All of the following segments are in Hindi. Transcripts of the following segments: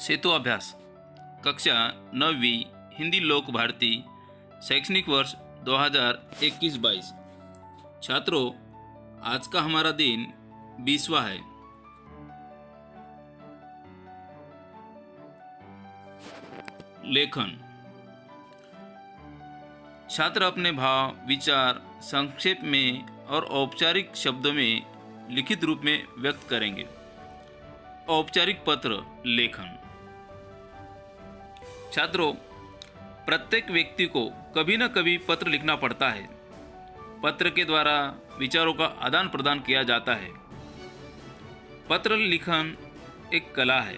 सेतु अभ्यास कक्षा 9वीं हिंदी लोक भारती शैक्षणिक वर्ष 2021-22। छात्रों, आज का हमारा दिन 20वां है। लेखन। छात्र अपने भाव विचार संक्षेप में और औपचारिक शब्दों में लिखित रूप में व्यक्त करेंगे। औपचारिक पत्र लेखन। छात्रों, प्रत्येक व्यक्ति को कभी न कभी पत्र लिखना पड़ता है। पत्र के द्वारा विचारों का आदान प्रदान किया जाता है। पत्र लिखन एक कला है।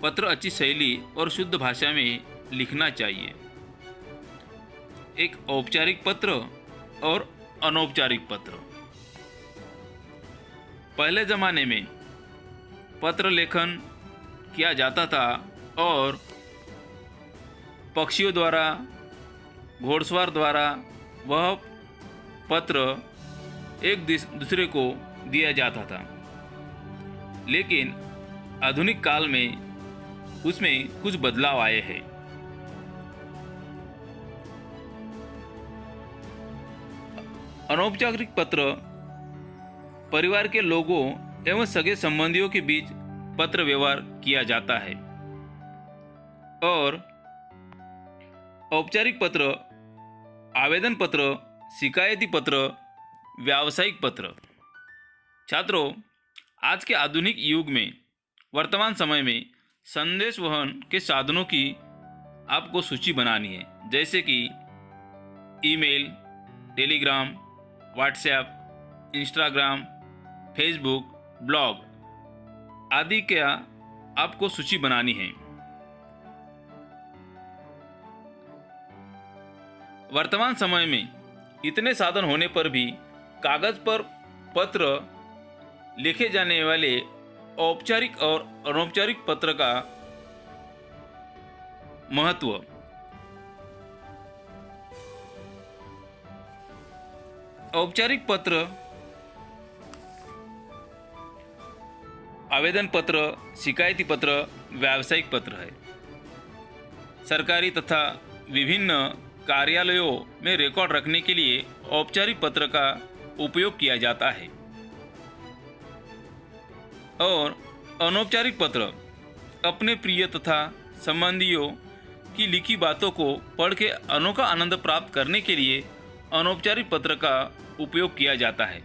पत्र अच्छी शैली और शुद्ध भाषा में लिखना चाहिए। एक औपचारिक पत्र और अनौपचारिक पत्र। पहले ज़माने में पत्र लेखन किया जाता था और पक्षियों द्वारा, घोड़सवार द्वारा वह पत्र एक दूसरे को दिया जाता था। लेकिन आधुनिक काल में उसमें कुछ बदलाव आए हैं। अनौपचारिक पत्र परिवार के लोगों एवं सगे संबंधियों के बीच पत्र व्यवहार किया जाता है और औपचारिक पत्र आवेदन पत्र, शिकायती पत्र, व्यावसायिक पत्र। छात्रों, आज के आधुनिक युग में वर्तमान समय में संदेश वहन के साधनों की आपको सूची बनानी है, जैसे कि email, Telegram, WhatsApp, Instagram, Facebook, blog आदि का आपको सूची बनानी है। वर्तमान समय में इतने साधन होने पर भी कागज पर पत्र लिखे जाने वाले औपचारिक और अनौपचारिक पत्र का महत्व। औपचारिक पत्र आवेदन पत्र, शिकायती पत्र, व्यावसायिक पत्र है। सरकारी तथा विभिन्न कार्यालयों में रिकॉर्ड रखने के लिए औपचारिक पत्र का उपयोग किया जाता है और अनौपचारिक पत्र अपने प्रिय तथा संबंधियों की लिखी बातों को पढ़ के अनोखा आनंद प्राप्त करने के लिए अनौपचारिक पत्र का उपयोग किया जाता है।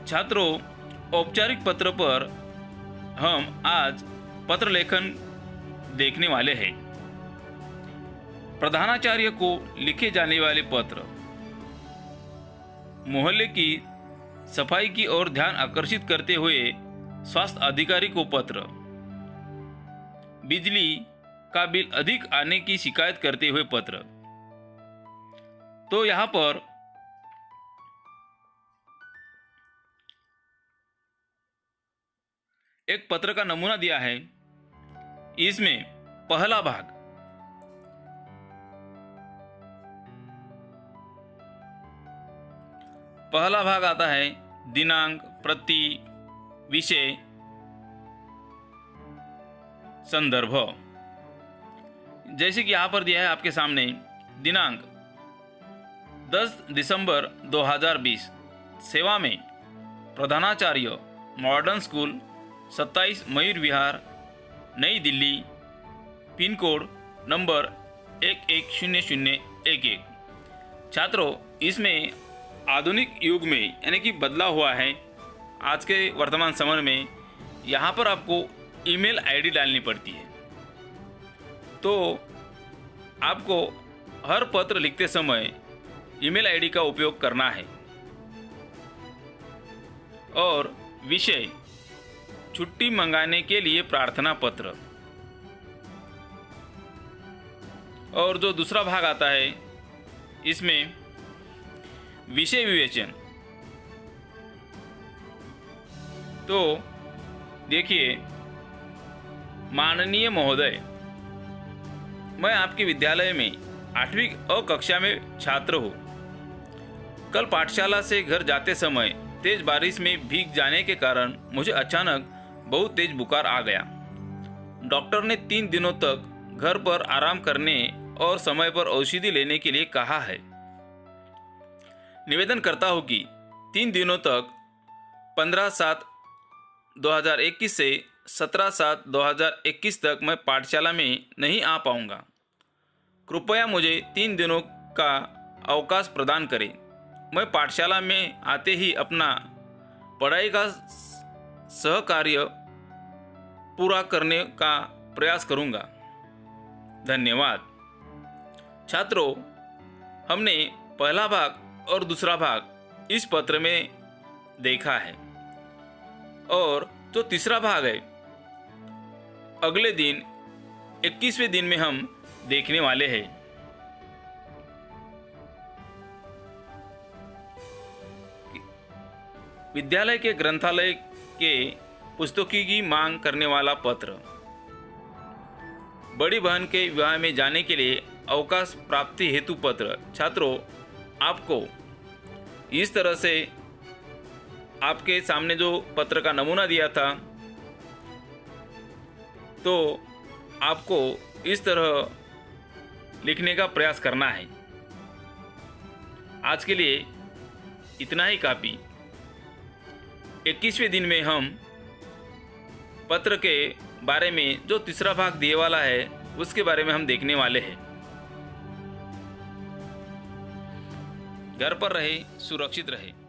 छात्रों, औपचारिक पत्र पर हम आज पत्र लेखन देखने वाले हैं। प्रधानाचार्य को लिखे जाने वाले पत्र, मोहल्ले की सफाई की ओर ध्यान आकर्षित करते हुए स्वास्थ्य अधिकारी को पत्र, बिजली का बिल अधिक आने की शिकायत करते हुए पत्र। तो यहाँ पर एक पत्र का नमूना दिया है। इसमें पहला भाग आता है दिनांक, प्रति, विषय, संदर्भ। जैसे कि यहाँ पर दिया है आपके सामने, दिनांक 10 दिसंबर 2020, सेवा में प्रधानाचार्य, मॉडर्न स्कूल, 27 मयूर विहार, नई दिल्ली, पिन कोड नंबर 110011। छात्रों, इसमें आधुनिक युग में यानी कि बदलाव हुआ है। आज के वर्तमान समय में यहाँ पर आपको ईमेल आईडी डालनी पड़ती है। तो आपको हर पत्र लिखते समय ईमेल आईडी का उपयोग करना है। और विषय, छुट्टी मंगाने के लिए प्रार्थना पत्र। और जो दूसरा भाग आता है, इसमें विषय विवेचन। तो देखिए, माननीय महोदय, मैं आपके विद्यालय में 8वीं अ कक्षा में छात्र हूँ। कल पाठशाला से घर जाते समय तेज बारिश में भीग जाने के कारण मुझे अचानक बहुत तेज बुखार आ गया। डॉक्टर ने 3 दिनों तक घर पर आराम करने और समय पर औषधि लेने के लिए कहा है। निवेदन करता हूँ कि 3 दिनों तक 15/7/2021 से 17/7/2021 तक मैं पाठशाला में नहीं आ पाऊँगा। कृपया मुझे 3 दिनों का अवकाश प्रदान करें। मैं पाठशाला में आते ही अपना पढ़ाई का सहकार्य पूरा करने का प्रयास करूंगा। धन्यवाद। छात्रों, हमने पहला भाग और दूसरा भाग इस पत्र में देखा है और जो तीसरा भाग है अगले दिन 21वें दिन में हम देखने वाले हैं। विद्यालय के ग्रंथालय के पुस्तकों की मांग करने वाला पत्र। बड़ी बहन के विवाह में जाने के लिए अवकाश प्राप्ति हेतु पत्र। छात्रों, आपको इस तरह से आपके सामने जो पत्र का नमूना दिया था, तो आपको इस तरह लिखने का प्रयास करना है। आज के लिए इतना ही काफ़ी। 21वें दिन में हम पत्र के बारे में जो तीसरा भाग दिए वाला है उसके बारे में हम देखने वाले हैं। घर पर रहे, सुरक्षित रहे।